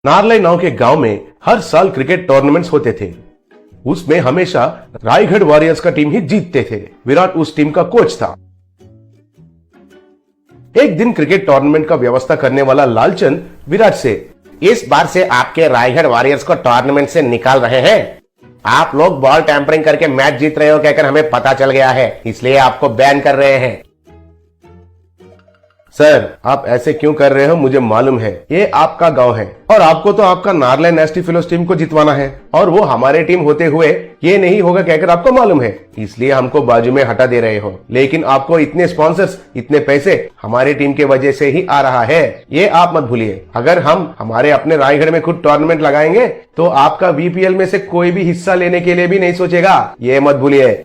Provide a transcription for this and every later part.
नारलाई नाव के गांव में हर साल क्रिकेट टूर्नामेंट्स होते थे। उसमें हमेशा रायगढ़ वॉरियर्स का टीम ही जीतते थे। विराट उस टीम का कोच था। एक दिन क्रिकेट टूर्नामेंट का व्यवस्था करने वाला लालचंद विराट से, इस बार से आपके रायगढ़ वॉरियर्स को टूर्नामेंट से निकाल रहे हैं। आप लोग बॉल टैंपरिंग करके मैच जीत रहे हो कहकर हमें पता चल गया है, इसलिए आपको बैन कर रहे हैं। सर आप ऐसे क्यों कर रहे हो? मुझे मालूम है ये आपका गांव है और आपको तो आपका नारलाई नेस्टी फेलोज टीम को जितवाना है और वो हमारे टीम होते हुए ये नहीं होगा कहकर आपको मालूम है, इसलिए हमको बाजू में हटा दे रहे हो। लेकिन आपको इतने स्पॉन्सर्स, इतने पैसे हमारी टीम के वजह से ही आ रहा है, ये आप मत भूलिए। अगर हम हमारे अपने रायगढ़ में खुद टूर्नामेंट लगाएंगे तो आपका वीपीएल में से कोई भी हिस्सा लेने के लिए भी नहीं सोचेगा, ये मत भूलिए।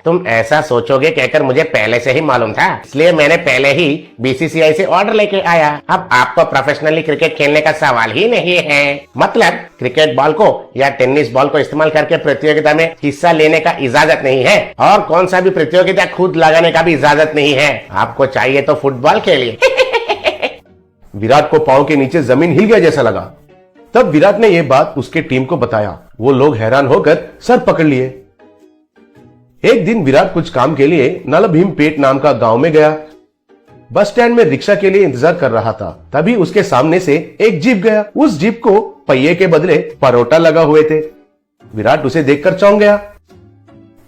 तुम ऐसा सोचोगे कहकर मुझे पहले से ही मालूम था, इसलिए मैंने पहले ही बीसीसीआई से ऑर्डर लेके आया। अब आपको प्रोफेशनली क्रिकेट खेलने का सवाल ही नहीं है। मतलब क्रिकेट बॉल को या टेनिस बॉल को इस्तेमाल करके प्रतियोगिता में हिस्सा लेने का इजाजत नहीं है और कौन सा भी प्रतियोगिता खुद लगाने का भी इजाजत नहीं है। आपको चाहिए तो फुटबॉल खेलिए। विराट को पांव के नीचे जमीन हिल गया जैसा लगा। तब विराट ने यह बात उसके टीम को बताया। वो लोग हैरान होकर सर पकड़ लिए। एक दिन विराट कुछ काम के लिए नलभीमपेट नाम का गांव में गया। बस स्टैंड में रिक्शा के लिए इंतजार कर रहा था। तभी उसके सामने से एक जीप गया। उस जीप को पहिए के बदले परोटा लगा हुए थे। विराट उसे देखकर चौंक गया।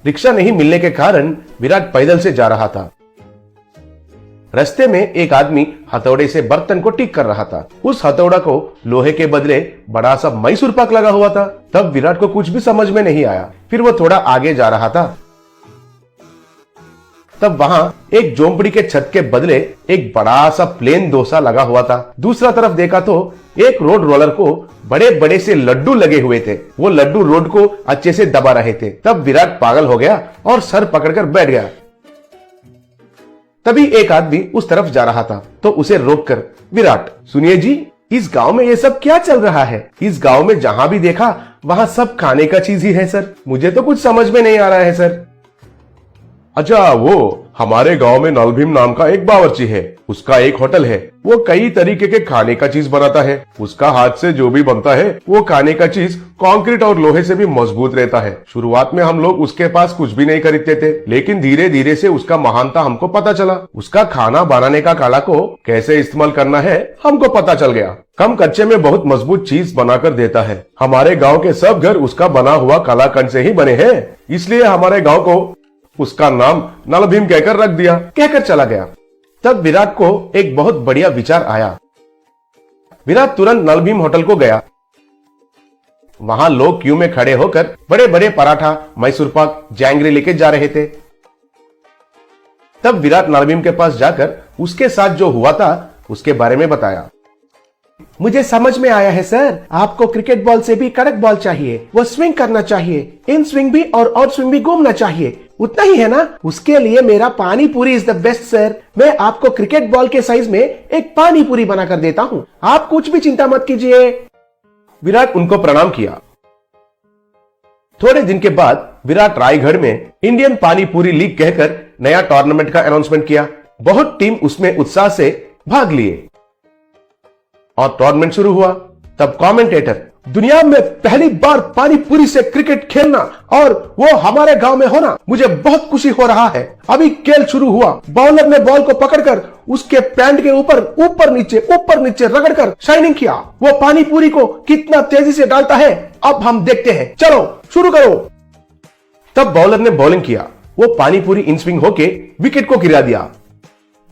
रिक्शा नहीं मिलने के कारण विराट पैदल से जा रहा था। रास्ते में एक आदमी हथौड़े से बर्तन को ठीक कर रहा था। उस हथौड़ा को लोहे के बदले बड़ा सा मैसूर पाक लगा हुआ था। तब विराट को कुछ भी समझ में नहीं आया। फिर वो थोड़ा आगे जा रहा था। तब वहां एक झोंपड़ी के छत के बदले एक बड़ा सा प्लेन डोसा लगा हुआ था। दूसरा तरफ देखा तो एक रोड रोलर को बड़े बड़े से लड्डू लगे हुए थे। वो लड्डू रोड को अच्छे से दबा रहे थे। तब विराट पागल हो गया और सर पकड़कर बैठ गया। तभी एक आदमी उस तरफ जा रहा था तो उसे रोककर, विराट सुनिए जी, इस गांव में ये सब क्या चल रहा है? इस गांव में जहां भी देखा वहां सब खाने का चीज ही है सर। मुझे तो कुछ समझ में नहीं आ रहा है सर। अच्छा, वो हमारे गांव में नलभीम नाम का एक बावर्ची है। उसका एक होटल है। वो कई तरीके के खाने का चीज बनाता है। उसका हाथ से जो भी बनता है वो खाने का चीज कंक्रीट और लोहे से भी मजबूत रहता है। शुरुआत में हम लोग उसके पास कुछ भी नहीं खरीदते थे, लेकिन धीरे धीरे से उसका महानता हमको पता चला। उसका खाना बनाने का कला को कैसे इस्तेमाल करना है हमको पता चल गया। कम कच्चे में बहुत मजबूत चीज बनाकर देता है। हमारे गाँव के सब घर उसका बना हुआ कलाकंड से ही बने हैं, इसलिए हमारे गाँव को उसका नाम नलभीम कहकर रख दिया। कहकर चला गया। तब विराट को एक बहुत बढ़िया विचार आया। विराट तुरंत नलभीम होटल को गया। वहां लोग क्यू में खड़े होकर बड़े बड़े पराठा, मैसूर पाक, जैंगरी लेके जा रहे थे। तब विराट नलभीम के पास जाकर उसके साथ जो हुआ था उसके बारे में बताया। मुझे समझ में आया है सर, आपको क्रिकेट बॉल से भी कड़क बॉल चाहिए। वो स्विंग करना चाहिए, इन स्विंग भी और आउट स्विंग भी घूमना चाहिए। उतना ही है ना? उसके लिए मेरा पानी पूरी इज द बेस्ट सर। मैं आपको क्रिकेट बॉल के साइज में एक पानी पूरी बनाकर देता हूँ, आप कुछ भी चिंता मत कीजिए। विराट उनको प्रणाम किया। थोड़े दिन के बाद विराट रायगढ़ में इंडियन पानी पूरी लीग कहकर नया टूर्नामेंट का अनाउंसमेंट किया। बहुत टीम उसमें उत्साह से भाग लिए और टूर्नामेंट शुरू हुआ। तब कमेंटेटर, दुनिया में पहली बार पानी पूरी से क्रिकेट खेलना और वो हमारे गांव में होना, मुझे बहुत खुशी हो रहा है। अभी खेल शुरू हुआ। बॉलर ने बॉल को पकड़कर उसके पैंट के ऊपर नीचे रगड़कर शाइनिंग किया। वो पानी पूरी को कितना तेजी से डालता है अब हम देखते हैं। चलो शुरू करो। तब बॉलर ने बॉलिंग किया। वो पानी पूरी इन स्विंग होके विकेट को गिरा दिया।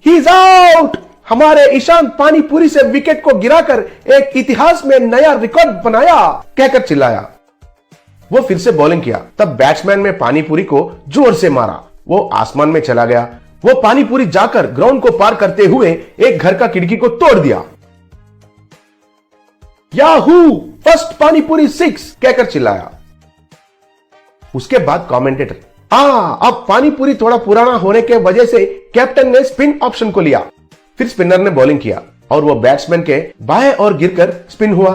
He is out. हमारे ईशान पानीपुरी से विकेट को गिराकर एक इतिहास में नया रिकॉर्ड बनाया, कहकर चिल्लाया। वो फिर से बॉलिंग किया। तब बैट्समैन ने पानीपुरी को जोर से मारा। वो आसमान में चला गया। वो पानीपुरी जाकर ग्राउंड को पार करते हुए एक घर का खिड़की को तोड़ दिया। याहू, फर्स्ट पानीपुरी 6, कहकर चिल्लाया। उसके बाद कमेंटेटर, अब पानीपुरी थोड़ा पुराना होने के वजह से कैप्टन ने स्पिन ऑप्शन को लिया। फिर स्पिनर ने बॉलिंग किया और वो बैट्समैन के बाएं और गिरकर स्पिन हुआ।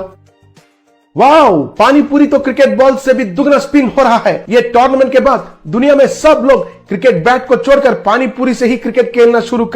वाओ, पानीपुरी तो क्रिकेट बॉल से भी दुगना स्पिन हो रहा है। ये टूर्नामेंट के बाद दुनिया में सब लोग क्रिकेट बैट को छोड़कर पानीपुरी से ही क्रिकेट खेलना शुरू कर